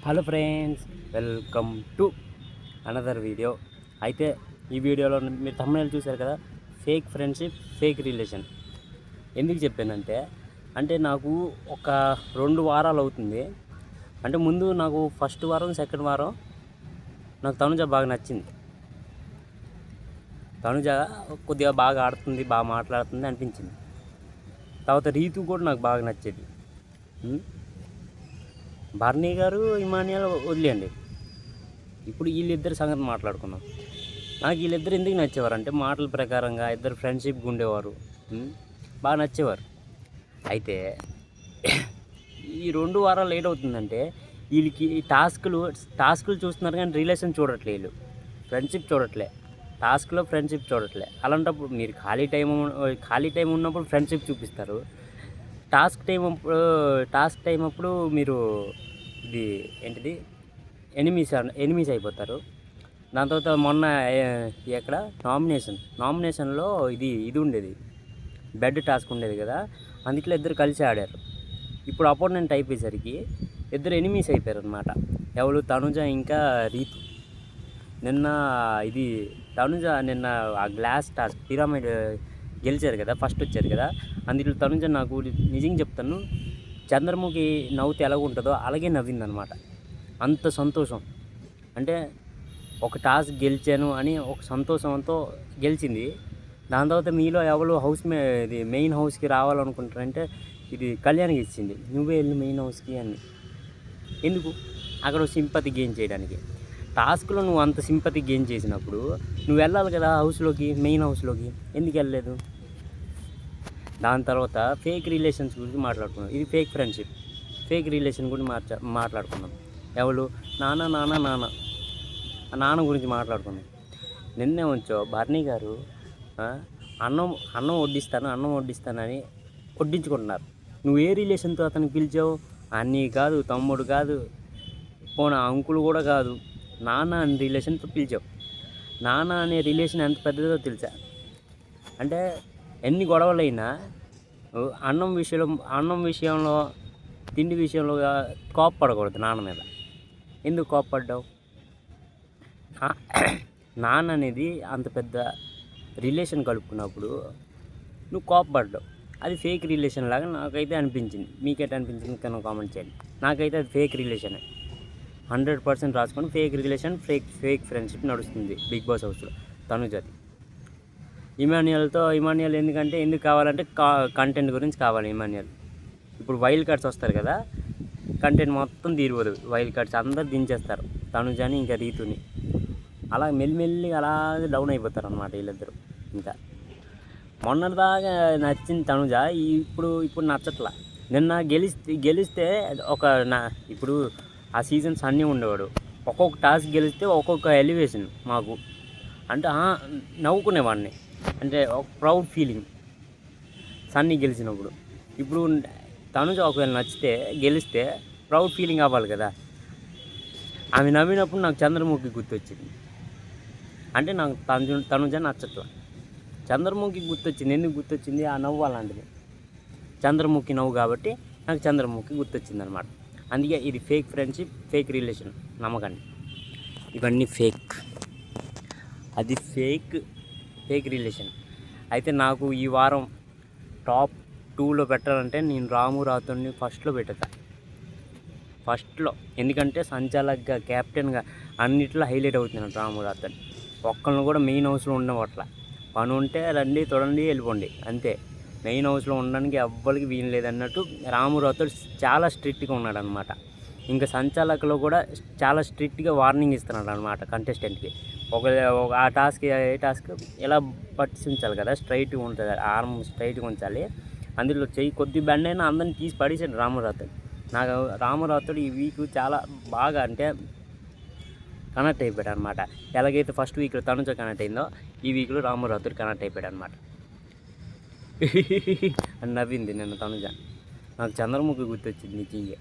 Hello friends, welcome to another video. అయితే ఈ వీడియోలో మీరు thumbnail చూశారు కదా, ఫేక్ ఫ్రెండ్షిప్ ఫేక్ రిలేషన్. ఎందుకు చెప్పానంటే నాకు ఒక 2 వారాలు అవుతుంది. అంటే ముందు నాకు ఫస్ట్ వారం సెకండ్ వారం నాకు తనుజ బాగా నచ్చింది. తనుజ కొద్దిగా బాగా ఆడుతుంది, బాగా మాట్లాడుతుంది అనిపించింది. తర్వాత రీతు కూడా నాకు బాగా నచ్చేది. బర్నీ గారు, ఇమానియల్ వదిలేయండి. ఇప్పుడు వీళ్ళిద్దరి సంగతి మాట్లాడుకున్నాం. నాకు వీళ్ళిద్దరు ఎందుకు నచ్చేవారు అంటే మాటల ప్రకారంగా ఇద్దరు ఫ్రెండ్షిప్గా ఉండేవారు, బాగా నచ్చేవారు. అయితే ఈ 2 వారాలు లేట్ అవుతుందంటే వీళ్ళకి టాస్కులు చూస్తున్నారు కానీ రిలేషన్ చూడట్లే. వీళ్ళు ఫ్రెండ్షిప్ చూడట్లే, టాస్క్లో ఫ్రెండ్షిప్ చూడట్లే. అలాంటప్పుడు మీరు ఖాళీ టైం ఉన్నప్పుడు ఫ్రెండ్షిప్ చూపిస్తారు. టాస్క్ టైం అప్పుడు మీరు ఇది ఏంటిది ఎనిమీస్ అయిపోతారు. దాని తర్వాత మొన్న ఎక్కడ నామినేషన్లో ఇది ఉండేది, బెడ్ టాస్క్ ఉండేది కదా, అందుట్లో ఇద్దరు కలిసి ఆడారు. ఇప్పుడు అపోనెంట్ అయిపోయేసరికి ఇద్దరు ఎనిమీస్ అయిపోయారు అనమాట. ఎవరు? తనుజ ఇంకా రీతు. తనుజ నిన్న ఆ గ్లాస్ టాస్క్ పిరమిడ్ గెలిచారు కదా, ఫస్ట్ వచ్చారు కదా. అందులో తనుజ నాకు నిజంగా చెప్తాను, చంద్రముఖి నవ్వుతే ఎలా ఉంటుందో అలాగే నవ్విందనమాట. అంత సంతోషం. అంటే ఒక టాస్క్ గెలిచాను అని ఒక సంతోషంతో గెలిచింది. దాని తర్వాత మీలో ఎవరు మెయిన్ హౌస్కి రావాలనుకుంటారంటే ఇది కళ్యాణ్కి ఇచ్చింది, నువ్వే వెళ్ళి మెయిన్ హౌస్కి అని. ఎందుకు? అక్కడ సింపతి గెయిన్ చేయడానికి. టాస్క్లో నువ్వు అంత సింపతి గెయిన్ చేసినప్పుడు నువ్వు వెళ్ళాలి కదా మెయిన్ హౌస్లోకి, ఎందుకు వెళ్ళలేదు? దాని తర్వాత ఫేక్ రిలేషన్స్ గురించి మాట్లాడుకున్నాం. ఇది ఫేక్ ఫ్రెండ్షిప్ ఫేక్ రిలేషన్ గురించి మాట్లాడుకున్నాం. ఎవరు? నాన్న గురించి మాట్లాడుకున్నాం. నిన్నే ఉంచో బర్నీ గారు అన్నం వడ్డిస్తానని వడ్డించుకుంటున్నారు. నువ్వు ఏ రిలేషన్తో అతనికి పిలిచావు? అన్నీ కాదు, తమ్ముడు కాదు, పోనా అంకుల్ కూడా కాదు, నాన్న అనే రిలేషన్తో పిలిచావు. నాన్న అనే రిలేషన్ ఎంత పెద్దదో తెలుసా? అంటే ఎన్ని గొడవలైనా అన్నం విషయంలో తిండి విషయంలో కోప్పడకూడదు నాన్న మీద. ఎందుకు కోప్పడ్డావు? నాన్న అనేది అంత పెద్ద రిలేషన్ కలుపుకున్నప్పుడు నువ్వు కోప్పడ్డావు. అది ఫేక్ రిలేషన్ లాగా నాకైతే అనిపించింది. మీకైతే అనిపించింది కనుక కామెంట్ చేయండి. నాకైతే అది ఫేక్ రిలేషనే, 100% రాసుకొని ఫేక్ రిలేషన్ ఫేక్ ఫ్రెండ్షిప్ నడుస్తుంది బిగ్ బాస్ హౌస్లో తనుజది. ఇమానియల్ ఎందుకు కావాలంటే కంటెంట్ గురించి కావాలి. ఇమానియల్ ఇప్పుడు వైల్డ్ కార్డ్స్ వస్తారు కదా, కంటెంట్ మొత్తం తీరిపోదు. వైల్డ్ కార్డ్స్ అందరు దించేస్తారు తనుజని ఇంకా రీతుని. అలా మెల్లిమెల్లిగా అలాగే డౌన్ అయిపోతారు అన్నమాట వీళ్ళిద్దరు. ఇంకా మొన్నటిదాకా నచ్చింది తనుజ, ఇప్పుడు నచ్చట్లా. నిన్న గెలిస్తే ఇప్పుడు ఆ సీజన్స్ అన్నీ ఉండేవాడు. ఒక్కొక్క టాస్క్ గెలిస్తే ఒక్కొక్క ఎలివేషన్ మాకు. అంటే నవ్వుకునేవాడిని, అంటే ఒక ప్రౌడ్ ఫీలింగ్ సన్నీ గెలిచినప్పుడు. ఇప్పుడు తనుజ ఒకవేళ గెలిస్తే ప్రౌడ్ ఫీలింగ్ అవ్వాలి కదా. ఆమె నవ్వినప్పుడు నాకు చంద్రముఖి గుర్తొచ్చింది. అంటే నాకు తనుజ నచ్చట్లా, చంద్రముఖి గుర్తొచ్చింది. ఎందుకు గుర్తొచ్చింది? ఆ నవ్వు అలాంటిది, చంద్రముఖి నవ్వు కాబట్టి నాకు చంద్రముఖి గుర్తొచ్చింది అనమాట. అందుకే ఇది ఫేక్ ఫ్రెండ్షిప్ ఫేక్ రిలేషన్ నమ్మకండి. ఇవన్నీ ఫేక్, అది ఫేక్ రిలేషన్. అయితే నాకు ఈ వారం టాప్ 2లో పెట్టాలంటే నేను రాము రాథోడ్ని ఫస్ట్లో పెడతా. ఫస్ట్లో ఎందుకంటే సంచాలక్గా, క్యాప్టెన్గా అన్నిట్లో హైలైట్ అవుతున్నాడు రాము రాథోడ్. ఒక్కళ్ళని కూడా మెయిన్ హౌస్లో ఉండవట్ల. పని ఉంటే రండి, తొడండి, వెళ్ళిపోండి అంతే. మెయిన్ హౌస్లో ఉండడానికి ఎవ్వరికి వీలు లేదన్నట్టు రాము రాథోడ్ చాలా స్ట్రిక్ట్గా ఉన్నాడు అనమాట. ఇంకా సంచాలకులో కూడా చాలా స్ట్రిక్ట్గా వార్నింగ్ ఇస్తున్నాడు అనమాట కంటెస్టెంట్కి. ఆ టాస్క్ ఇలా పట్టి ఉంచాలి కదా, స్ట్రైట్గా ఉంటుంది, ఆర్మ్ స్ట్రైట్గా ఉంచాలి. అందులో చెయ్యి కొద్ది బెండ్ అయినా అందరిని తీసి పడేసాడు రాము రాథోడ్. నాకు రాము రాథోడ్ ఈ వీక్ చాలా బాగా కనెక్ట్ అయిపోయాడు అనమాట. ఎలాగైతే ఫస్ట్ వీక్లో తనుజ కనెక్ట్ అయిందో ఈ వీక్లో రాము రాథోడ్ కనెక్ట్ అయిపోయాడు అనమాట. అని నవ్వింది నిన్న తనుజ. నాకు చంద్రముఖి గుర్తొచ్చింది నిజంగా.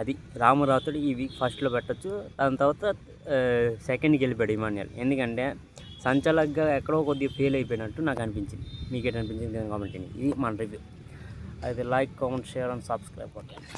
అది రాము రాథోడ్ ఈ వీక్ ఫస్ట్లో పెట్టచ్చు. దాని తర్వాత సెకండ్కి వెళ్ళిపోయాడు ఇమానియల్. ఎందుకంటే సంచాలక్గా ఎక్కడో కొద్దిగా ఫెయిల్ అయిపోయినట్టు నాకు అనిపించింది. మీకేట అనిపించింది కామెంట్ చేయండి. ఇది మన రివ్యూ. అయితే like, comment, share and subscribe కొట్టండి.